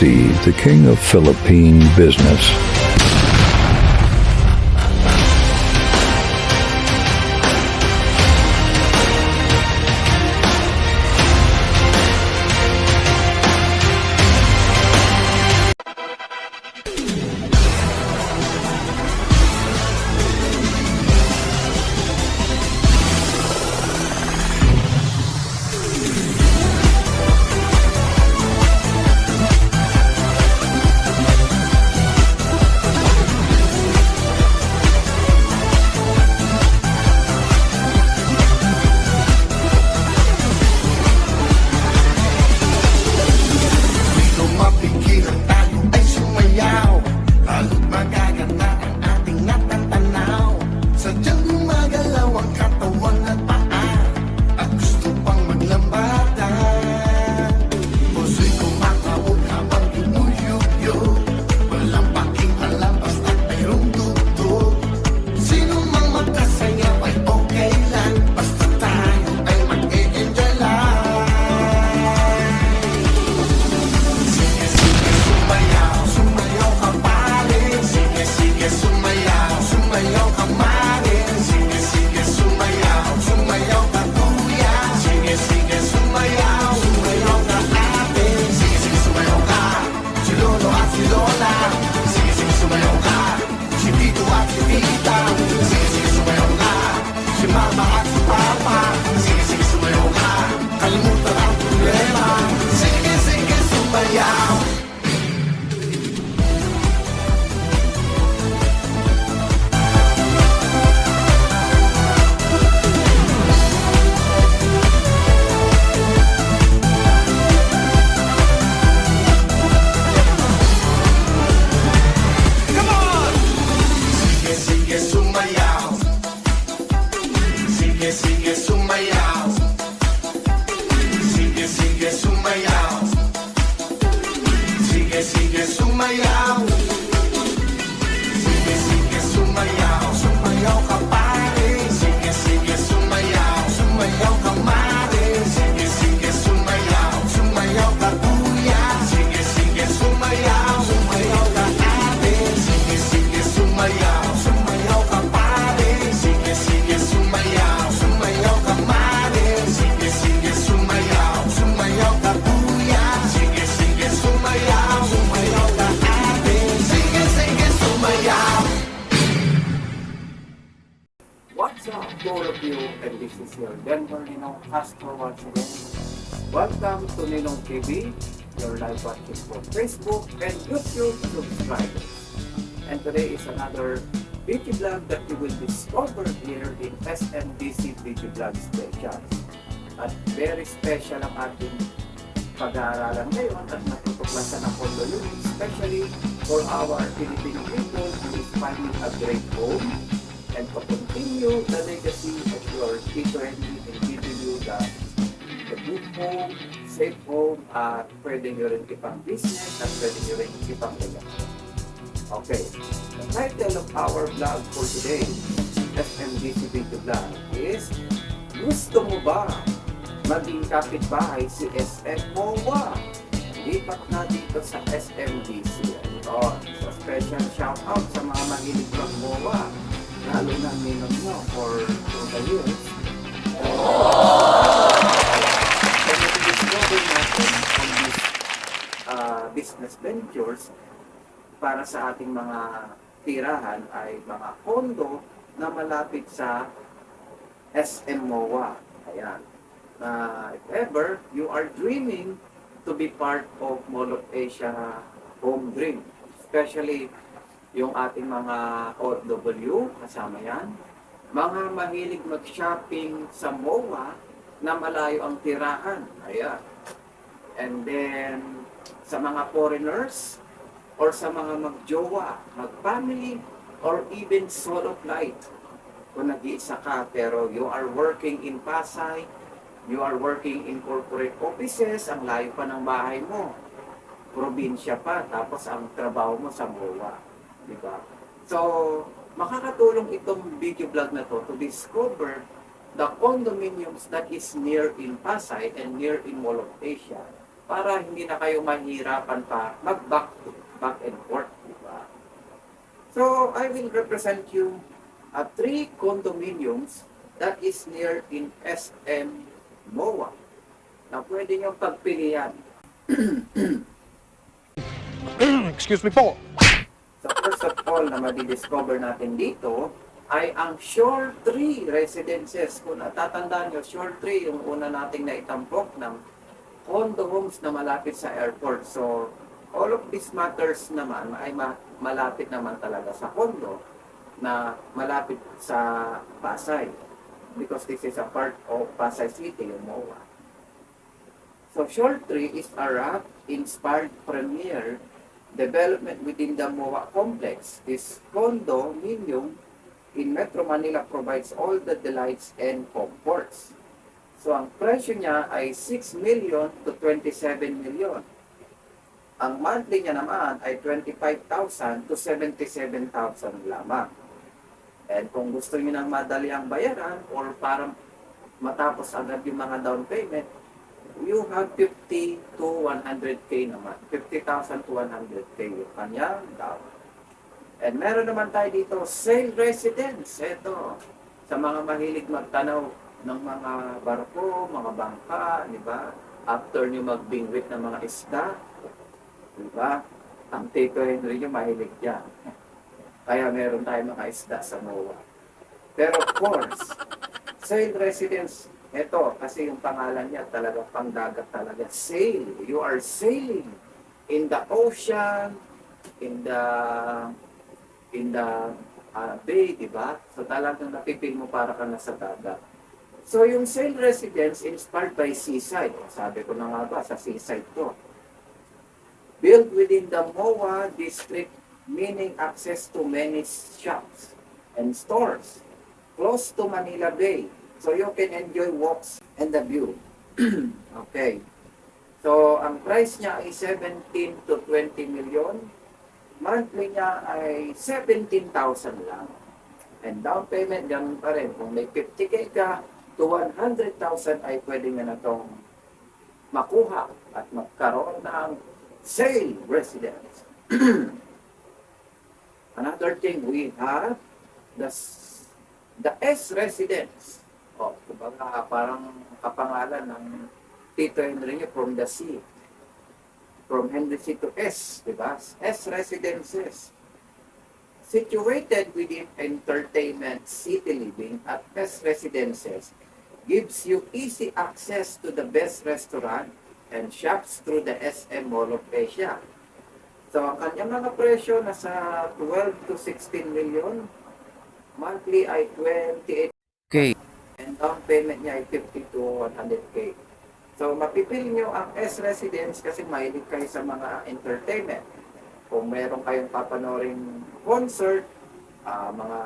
Legacy, the king of Philippine business. What's up, all of you, and this is your Denver Ninong Castro once again. Welcome to Ninong TV, your live watching for Facebook and YouTube subscribers. And today is another beauty vlog that you will discover here in SMDC Beauty Vlog Special. At very special ang ating pag-aaralan ngayon at natutuklasan ng condo unit, especially for our Filipino people who is finding a great home and to continue the legacy of your Tito Henry and giving you the good home, safe home, at pwede nyo rin ipang business at pwede nyo rin ipang legacy. Okay, the title of our vlog for today, SMDC Video Vlog, is Gusto mo ba maging kapitbahay si SM MOA? Lipat na dito sa SMDC. Ayun, so special shout out sa mga mahilig ng MOA, lalo na ninong nyo for the years. And if you discover natin on these business ventures, para sa ating mga tirahan ay mga condo na malapit sa SM MOA. Ayan. If ever you are dreaming to be part of Mall of Asia Home Dream, especially yung ating mga OFW, kasama yan, mga mahilig mag-shopping sa MOA na malayo ang tirahan. Ayan. And then, sa mga foreigners, or sa mga mag-jowa, mag-family, or even solo flight. Kung nag-iisa ka, pero you are working in Pasay, you are working in corporate offices, ang layo pa ng bahay mo, probinsya pa, tapos ang trabaho mo sa MOA. Diba? So, makakatulong itong video vlog na to discover the condominiums that is near in Pasay and near in Mall of Asia. para hindi na kayo mahirapan pa back and forth, di ba? So, I will represent you 3 condominiums that is near in SM MOA na pwede nyo pagpilian. Excuse me po. So, first of all na madidiscover natin dito ay ang Shore 3 Residences. Kung natatandaan nyo, Shore 3 yung una nating naitampok ng condo homes na malapit sa airport. So, all of these matters naman ay malapit naman talaga sa condo na malapit sa Pasay. Because this is a part of Pasay City, yung MOA. So, Shore 3 is a rock-inspired premier development within the MOA complex. This condominium in Metro Manila provides all the delights and comforts. So, ang presyo niya ay 6 million to 27 million. Ang monthly niya naman ay 25,000 to 77,000 lamang. And kung gusto niyo ng madali ang bayaran or para matapos agad yung mga down payment, you have 50 to 100K naman. 50,000 to 100K yung kanyang down. And meron naman tayo dito, sale residence. Ito, sa mga mahilig magtanaw ng mga barko, mga bangka, di ba? After nyo magbingwit ng mga isda, di ba? Ang Tito Henry nyo mahilig dyan. Kaya meron tayo mga isda sa MOA. Pero of course, sale residence, ito, kasi yung pangalan niya talaga pangdagat talaga. Sail. You are sailing in the ocean, in the bay, di ba? So talagang napipil mo para ka nasa dagat. So yung sale residence inspired by seaside. Sabi ko na nga ba, sa seaside to. Built within the MOA district, meaning access to many shops and stores close to Manila Bay. So you can enjoy walks and the view. Okay. So ang price niya ay 17 to 20 million. Monthly niya ay 17,000 lang. And down payment, ganun pa rin. Kung may 50K ka to 100,000 ay pwede nga na itong makuha at magkaroon ng sale residence. Another thing, we have the S residence. O, kumbaga parang kapangalan ng Tito Henry niyo, from the sea. From Henry C to S, di ba? S Residences. Situated within entertainment city living at S Residences gives you easy access to the best restaurant and shops through the SM Mall of Asia. So, ang kanyang mga presyo nasa 12 to 16 million. Monthly ay 28K. And down payment niya ay 50 to 100K. So, mapipili nyo ang S Residence kasi mahilig kayo sa mga entertainment. Kung meron kayong papanoring concert, mga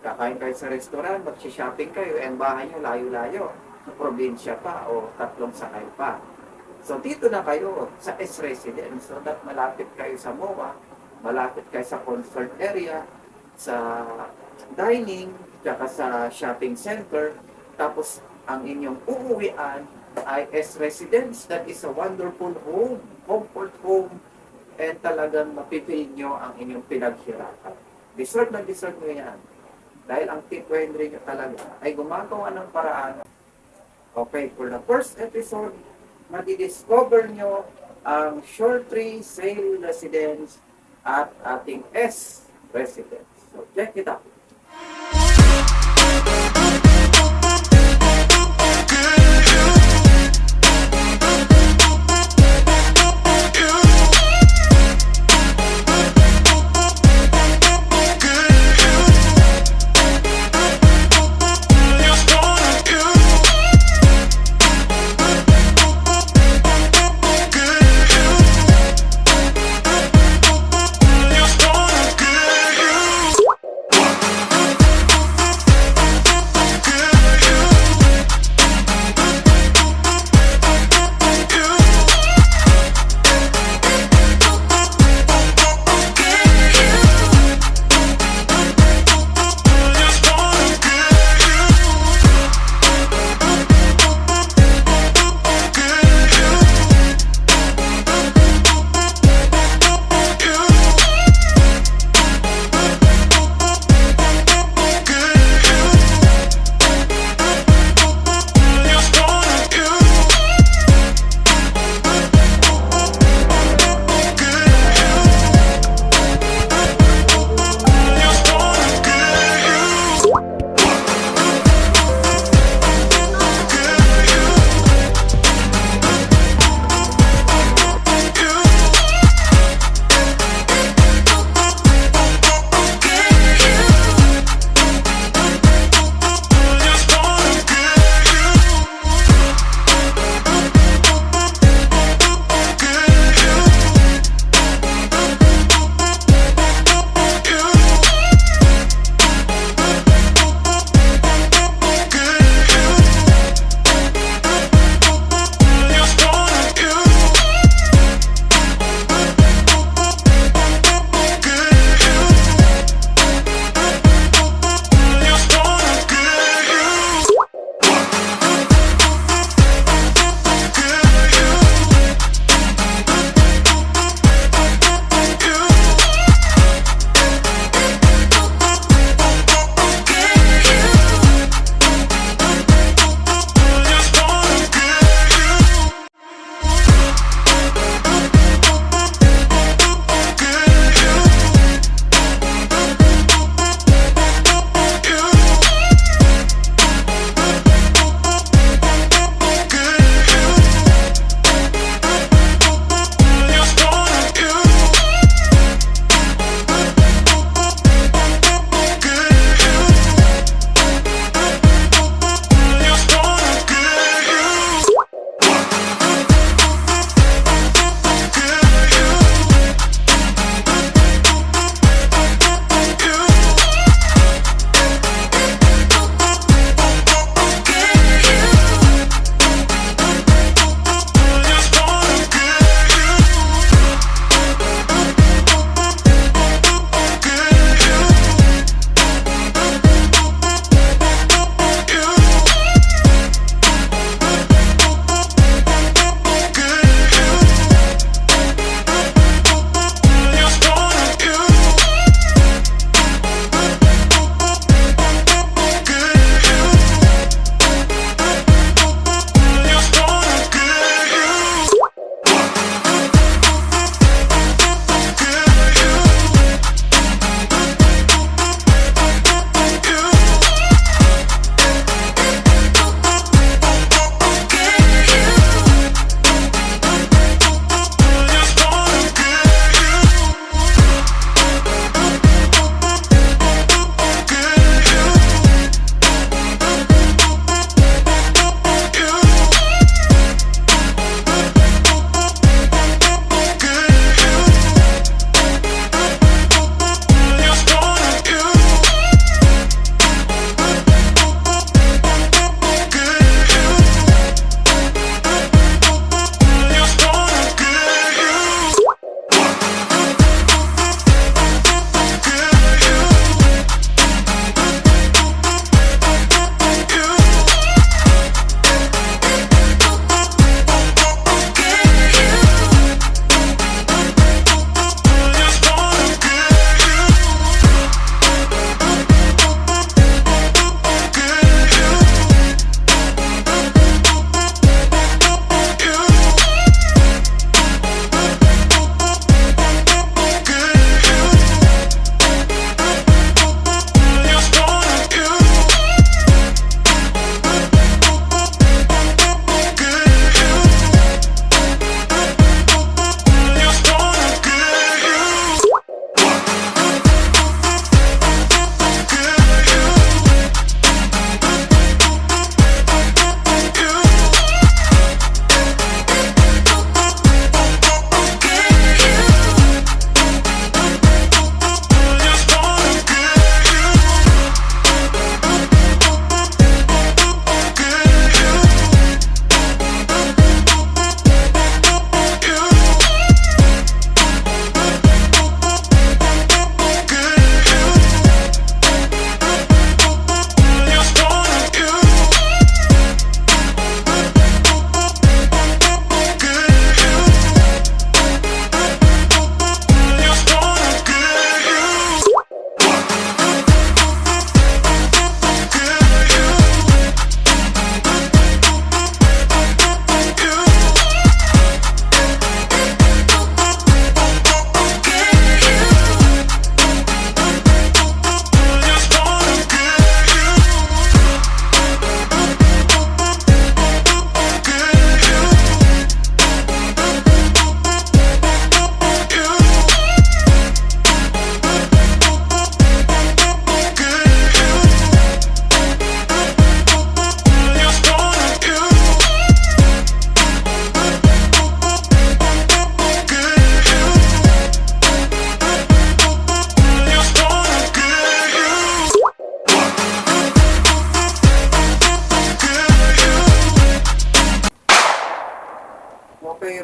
kakain kayo sa restaurant, mag-shopping kayo, and bahay nyo layo-layo, sa probinsya pa o 3 sakay pa. So, dito na kayo sa S Residence so that malapit kayo sa MOA, malapit kayo sa concert area, sa dining, tsaka sa shopping center, tapos ang inyong uuwian ay S Residence. That is a wonderful home, comfort home, and talagang mapipil nyo ang inyong pinaghirapan. Deserve na deserve nyo yan. Dahil ang Tito Henry nyo talaga ay gumagawa ng paraan. Okay, for the first episode, madidiscover nyo ang Shore 3 Sale Residence at ating S Residence. So, check it out.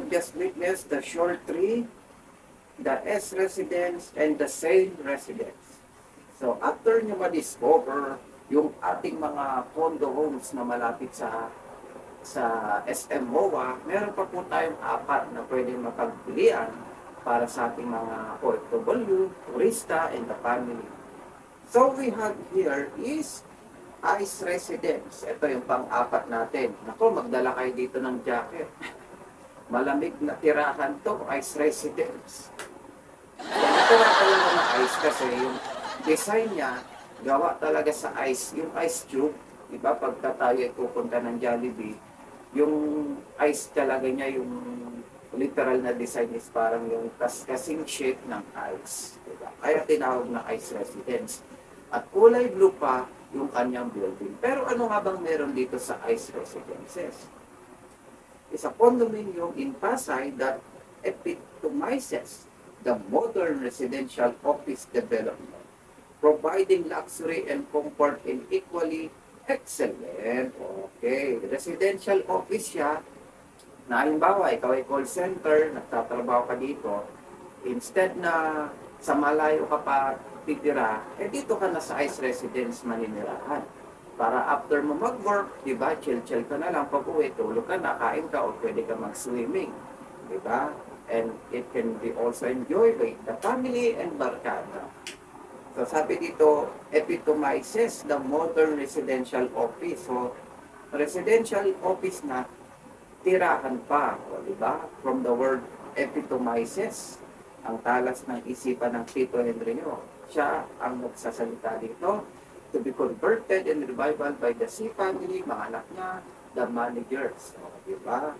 have just witnessed the Shore 3, the S residence, and the Sane residence. So after nyo ma-discover yung ating mga condo homes na malapit sa SM MOA, meron pa po tayong 4 na pwedeng mapagpilian para sa ating mga OFW, turista, and the family. So we have here is Ice Residence. Ito yung pang-4 natin. Naku, magdala kayo dito ng jacket. Malamig na tirahan to, Ice Residence. Ito na talaga ng ice kasi yung design niya, gawa talaga sa ice. Yung ice tube, diba, pagka tayo ay pupunta ng Jollibee, yung ice talaga niya, yung literal na design is parang yung kasing shape ng ice. Diba? Kaya tinawag na Ice Residence. At kulay blue pa yung kanyang building. Pero ano nga bang meron dito sa Ice Residences? It's a condominium in Pasay that epitomizes the modern residential office development, providing luxury and comfort in equally excellent. Okay, residential office siya, na halimbawa, ikaw ay call center, nagtatrabaho ka dito, instead na sa malayo ka pa titira, dito ka na sa Ice Residence maninirahan. Para after mo mag-work, di ba, chill-chill ka na lang, pag-uwi, tulog ka na, kain ka, o pwede ka mag-swimming. Di ba? And it can be also enjoyed by the family and barkada. So sabi dito, epitomizes the modern residential office. So, residential office na tirahan pa, o, di ba? From the word epitomizes, ang talas ng isipan ng Tito Henry nyo. Siya ang nagsasalita dito, to be converted and revival by the C family, mga anak niya, the managers. O, di ba?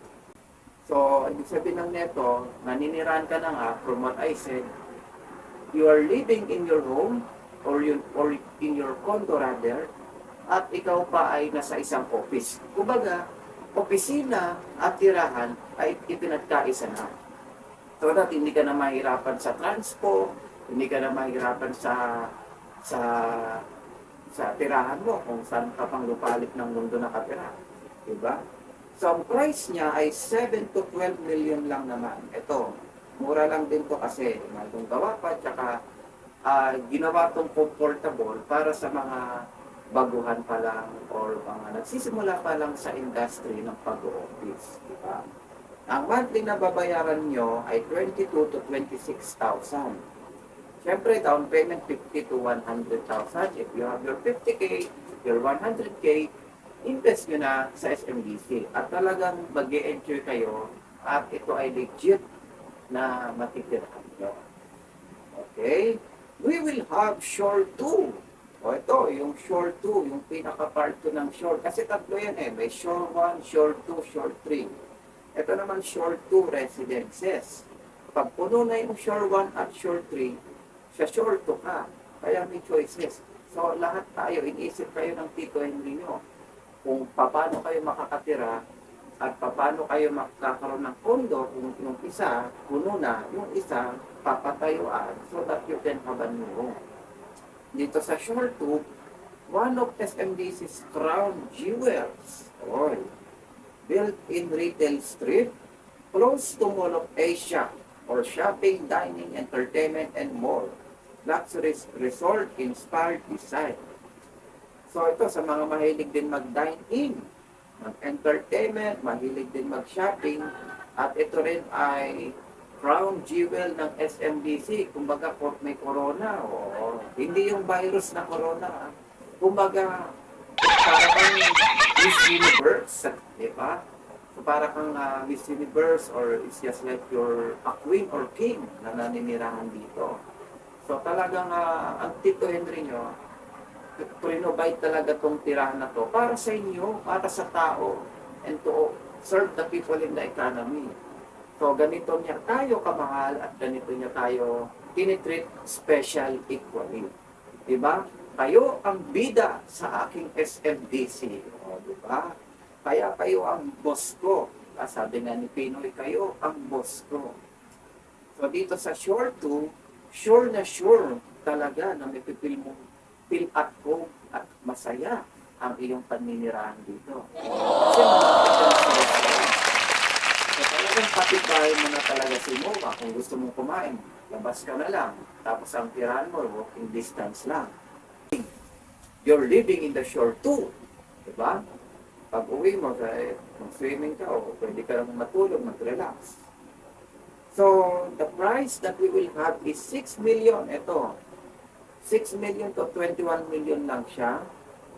So, ibig sabihin ng neto, naninirahan ka na nga, from what I said, you are living in your home, or in your condo rather, at ikaw pa ay nasa isang office. Kumbaga, opisina at tirahan ay ipinagkaisa na. So that hindi ka na mahirapan sa transpo, hindi ka na mahirapan sa tirahan mo kung saan ka pang lupalit ng mundo nakatira. Diba? So ang price niya ay 7 to 12 million lang naman. Ito, mura lang din to kasi magandang gawa pa, tsaka ginawa tong comfortable para sa mga baguhan pa lang or mga nagsisimula pa lang sa industry ng pag-office. Diba? Ang monthly na babayaran nyo ay 22 to 26,000. Siyempre, down payment 50 to 100,000. If you have your 50K, your 100K, invest nyo na sa SMBC. At talagang mag-e-enjoy kayo at ito ay legit na matitirahan nyo. Okay? We will have Shore 2. O ito, yung Shore 2, yung pinaka-part 2 ng Shore. Kasi tatlo yan eh. May Shore 1, Shore 2, Shore 3. Ito naman Shore 2 residences. Pag puno na yung Shore 1 at Shore 3, sa Shore 2 ka. Kaya may choices. So lahat tayo, iniisip kayo ng Tito Henry nyo kung paano kayo makakatira at paano kayo makakaroon ng kondo kung yung isa, puno na, yung isa, papatayuan so that you can have a new home. Dito sa Shore 2, one of SMDC's crown jewels. Oy. Built-in retail strip, close to Mall of Asia, or shopping, dining, entertainment, and more. Luxury resort-inspired design. So ito, sa mga mahilig din mag-dine-in, mag-entertainment, mahilig din mag-shopping, at ito rin ay crown jewel ng SMDC. Kumbaga, may corona. O, hindi yung virus na corona. Kumbaga, para kang Miss Universe, di ba? So para kang Miss Universe or it's just like you're a queen or king na naninirahan dito. So talagang ang Tito Henry nyo, provide talaga tong tirahan na to para sa inyo, para sa tao, and to serve the people in the economy. So ganito niya tayo kamahal at ganito niya tayo tinitreat special equally. Diba? Kayo ang bida sa aking SMDC. O, diba? Kaya kayo ang boss ko. Sabi nga ni Pinoy, kayo ang boss ko. So dito sa Shore 2, sure na sure talaga na may feel at home at masaya ang iyong paninirahan dito. Kasi malapit ka na sa restaurant. So talaga kung kapitbahay mo na talaga si MOA, kung gusto mong kumain, labas ka na lang. Tapos ang tirahan mo, walking distance lang. You're living in the shore too. Diba? Pag uwi mo, mag-swimming ka o pwede ka lang matulog, mag-relax. So, the price that we will have is 6 million. Ito, 6 million to 21 million lang siya.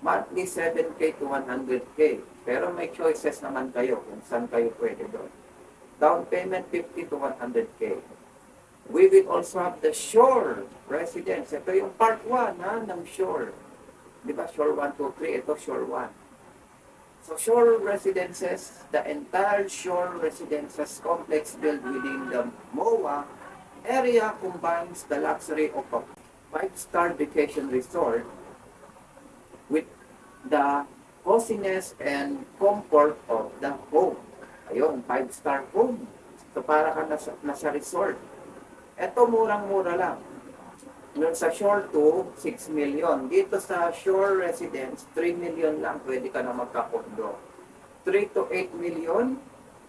Monthly 7K to 100K. Pero may choices naman kayo kung saan kayo pwede doon. Down payment 50 to 100K. We will also have the shore residence. Ito yung part 1 ng shore. Di ba? Shore 1, 2, 3. Ito shore 1. So shore residences, the entire shore residences complex built within the MOA area combines the luxury of a 5-star vacation resort with the coziness and comfort of the home. Ayun, 5-star home. So para ka nasa resort. Ito murang-mura lang. Noon sa Shore 2, 6 million. Dito sa Shore Residence, 3 million lang pwede ka na magkakondo. 3 to 8 million,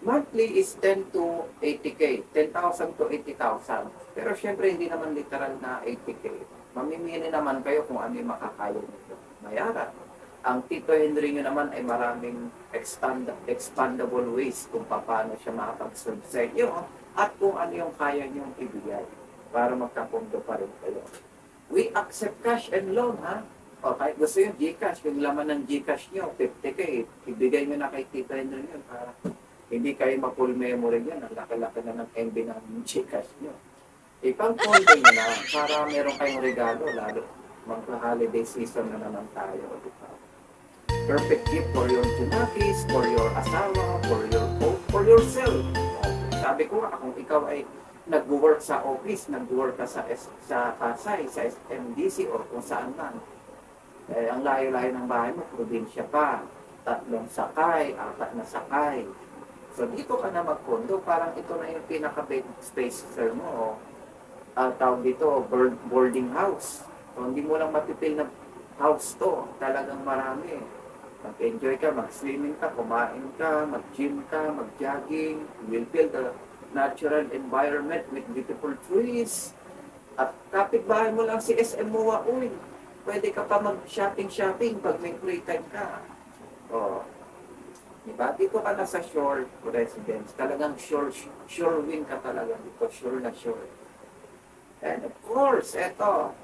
monthly is 10 to 80K. 10,000 to 80,000. Pero syempre hindi naman literal na 80K. Mamimili naman kayo kung ano yung makakaya nyo bayaran. Ang Tito Henry nyo naman ay maraming expandable ways kung paano siya makapag-serve sa inyo at kung ano yung kaya nyo ibigay para magkakondo pa rin kayo. We accept cash and loan, ha? O kahit gusto yung GCash, yung laman ng GCash nyo, 50K, ibigay nyo na kay Tito Henry yun para hindi kayo ma-full memory yan. Ang laki-laki na ng MB ng GCash nyo. Ipang-condo nyo na para meron kayong regalo, lalo magka-holiday season na naman tayo. Diba? Perfect gift for your tunakis, for your asawa, for yourself. Sabi ko nga, kung ikaw ay nag-work sa office, nag-work ka sa Pasay, sa SMDC, o kung saan man. Eh, ang layo-layo ng bahay mo, probinsya pa. 3 sakay, 4 na sakay. So, dito ka na mag-condo, parang ito na yung pinaka-bed space mo. Tawag dito, boarding house. So, hindi mo lang matipil na house to. Talagang marami. Mag-enjoy ka, mag-swimming ka, kumain ka, mag-gym ka, mag-jogging. You will feel the natural environment with beautiful trees. At kapitbahay mo lang si SM MOA, uy. Pwede ka pa mag-shopping pag may free time ka. O, diba? Dito ka na sa shore residence. Talagang sure win ka talaga dito. Sure na sure. And of course, eto,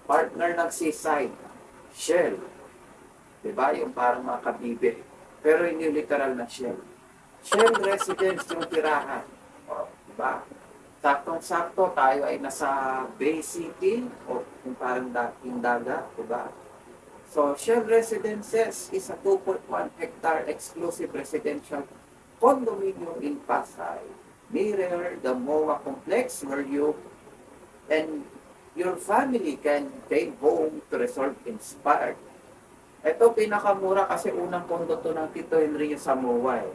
partner ng seaside, Shell. Diba? Yung parang mga kabibe. Pero hindi literal na Shell. Shell residence yung tirahan. O, diba? Saktong-sakto tayo ay nasa Bay City o yung parang dating dagat, diba? So, Shell Residences is a 2.1 hectare exclusive residential condominium in Pasay, near the MOA complex where you and your family can take home to resort inspired. Ito pinakamura kasi unang kondo to ng Tito Henry sa MOA.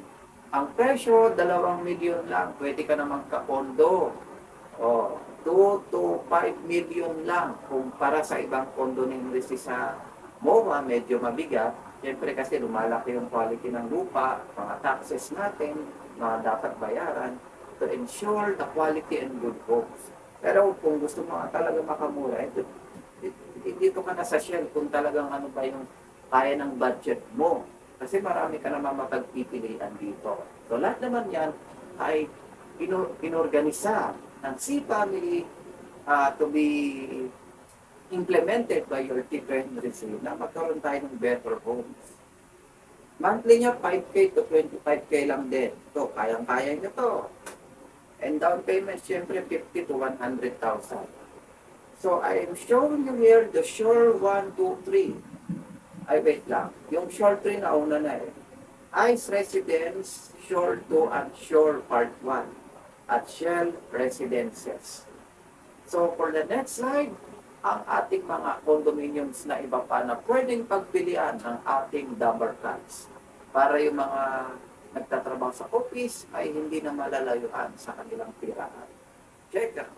Ang presyo, 2 million lang. Pwede ka naman ka-kondo. O, 2 to 5 million lang. Kumpara sa ibang kondo ni Henry sa MOA, medyo mabigat. Siyempre kasi lumalaki yung quality ng lupa, mga taxes natin, mga dapat bayaran to ensure the quality and good homes. Pero kung gusto mo talaga makamura, dito ka na sa Shell kung talagang ano ba yung kaya ng budget mo. Kasi marami ka naman mapagpipilian dito. So lahat naman yan ay inorganisa ng C-Family to be implemented by your Tito Henry na magkaroon tayo ng better homes. Monthly niya 5K to 25K lang din. So kayang-kaya nyo to. And down payment syempre 50 to 100,000. So I am showing you here the Shore 1, 2, 3. Ay, wait lang. Yung Shore 3 na una na eh. Ice Residence, Shore 2 at Shore Part 1 at Shell Residences. So, for the next slide, ang ating mga condominiums na iba pa na pwedeng pagpilian ng ating Dumber Cats para yung mga nagtatrabaho sa office ay hindi na malalayuan sa kanilang tirahan. Check out.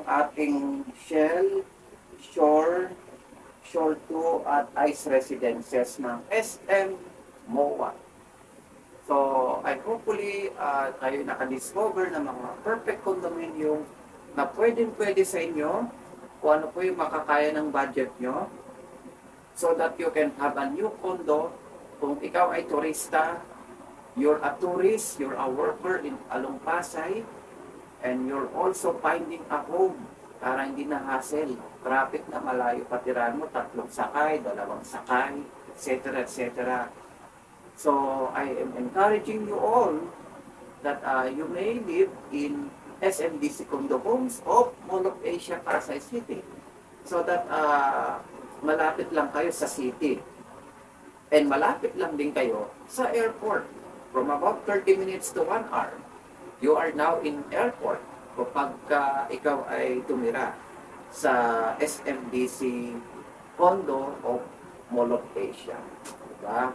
ating Shell, Shore, Shore 2 at Ice Residences ng SM MOA. So, I hopefully kayo nakadiscover ng mga perfect condominium na pwede sa inyo kung ano po yung makakaya ng budget nyo so that you can have a new condo. Kung ikaw ay turista, you're a tourist, you're a worker in along Pasay, and you're also finding a home para hindi na hassle. Traffic na malayo patirahan mo, 3 sakay, 2 sakay, etc. etc. So, I am encouraging you all that you may live in SMDC Condo Homes of Mall of Asia, Pasay City. So that malapit lang kayo sa city. And malapit lang din kayo sa airport. From about 30 minutes to 1 hour, you are now in airport kapag ikaw ay tumira sa SMDC Condo of Mall of Asia. Diba?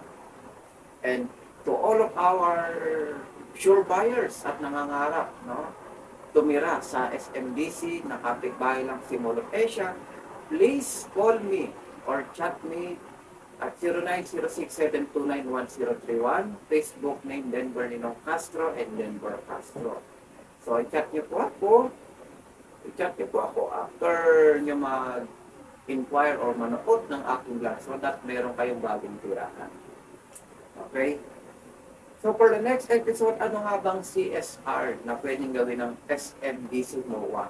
And to all of our sure buyers at nangangarap, no, tumira sa SMDC, na kapitbahay lang si Mall of Asia, please call me or chat me at 0906-729-1031. Facebook name Denver Ninong Castro and Denver Castro. So, i-chat niyo po ako. After niyo mag-inquire or manood ng aking vlog so that meron kayong bagong tirahan. Okay? So, for the next episode, ano nga bang CSR na pwedeng gawin ng SMDC MOA?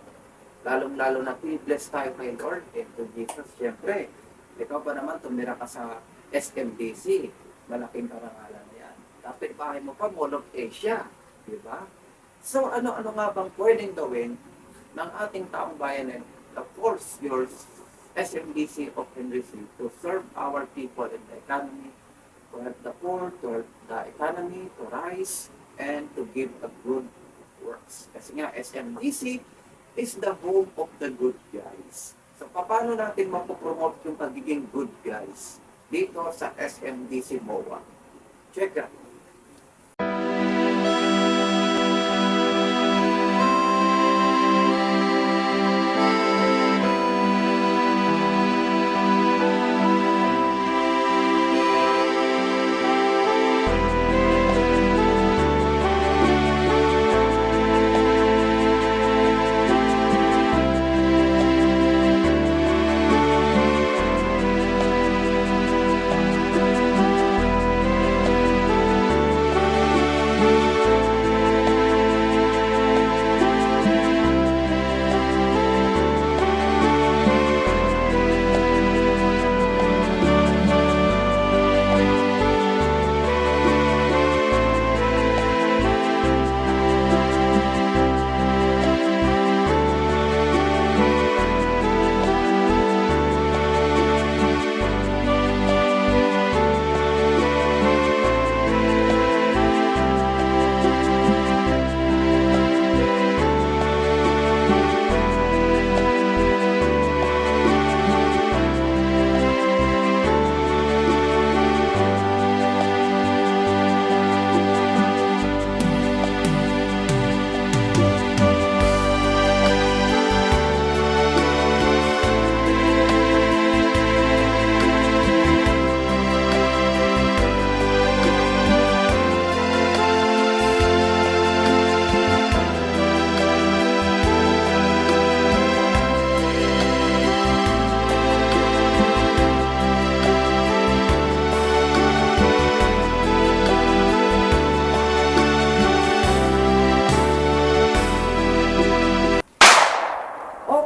Lalong-lalo na bless tayo kay Lord and to Jesus. Siyempre, ikaw ba naman tumira ka sa SMDC? Malaking karangalan na yan. Tapos bahay mo pa, Mall of Asia. Diba? So, ano-ano nga bang pwedeng gawin ng ating taong bayan? And of course, your SMDC of Henry C. to serve our people in the economy, to help the poor, to help the economy, to rise, and to give a good works. Kasi nga, SMDC is the home of the good guys. So, paano natin mapopromote yung pagiging good guys dito sa SMDC MOA? Check it.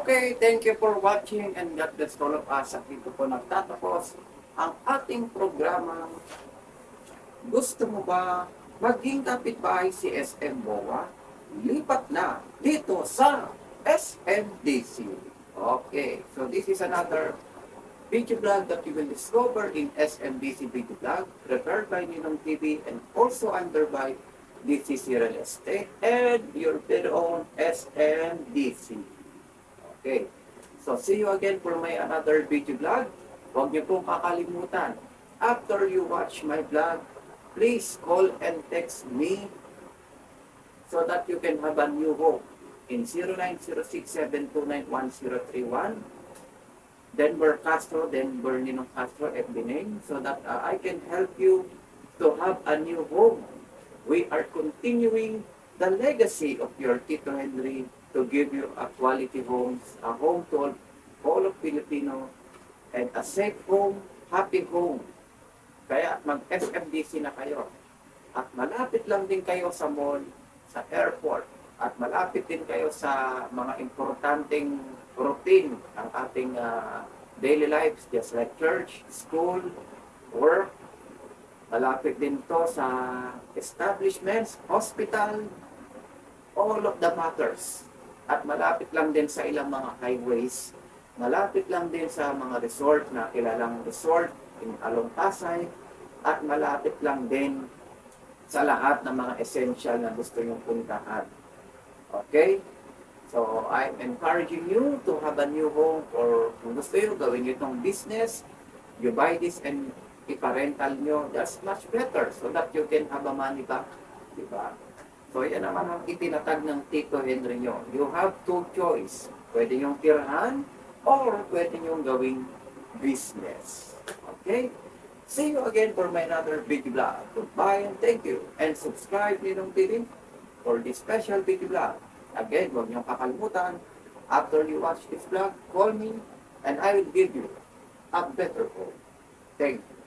Okay, thank you for watching and God bless all of us. At dito po nagtatapos ang ating programa. Gusto mo ba maging kapitbahay si SM MOA? Lipat na dito sa SMDC. Okay, so this is another video vlog that you will discover in SMDC video vlog, prepared by Ninong TV and also under by DCC Real Estate and your very own SMDC. Okay, so see you again for my another video vlog. Huwag niyo pong kakalimutan, after you watch my vlog, please call and text me so that you can have a new home in 0906-729-1031. Denver Castro, Denver Ninong Castro, FB name, so that I can help you to have a new home. We are continuing the legacy of your Tito Henry to give you a quality homes, a home to all of Filipino, and a safe home, happy home. Kaya mag-FMDC na kayo. At malapit lang din kayo sa mall, sa airport, at malapit din kayo sa mga importanteng routine ng ating daily lives, just like church, school, work. Malapit din to sa establishments, hospital, all of the matters. At malapit lang din sa ilang mga highways. Malapit lang din sa mga resort na kilalang resort in along Pasay. At malapit lang din sa lahat ng mga essential na gusto nyong puntahan. Okay? So, I'm encouraging you to have a new home, or kung gusto nyo, gawin nyo itong business, you buy this and iparental nyo, that's much better so that you can have a money back. Diba? So, yan naman ang itinatag ng Tito Henry nyo. You have two choice. Pwede nyong tirahan or pwede nyong gawing business. Okay? See you again for my another video vlog. Goodbye and thank you. And subscribe Ninong TV for this special video vlog. Again, huwag niyong kakalimutan, after you watch this vlog, call me and I will give you a better home. Thank you.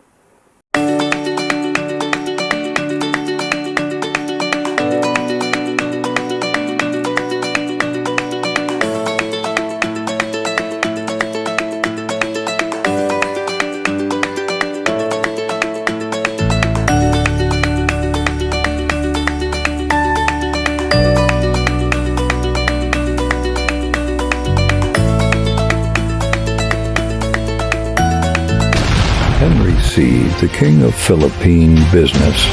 Henry C., the king of Philippine business.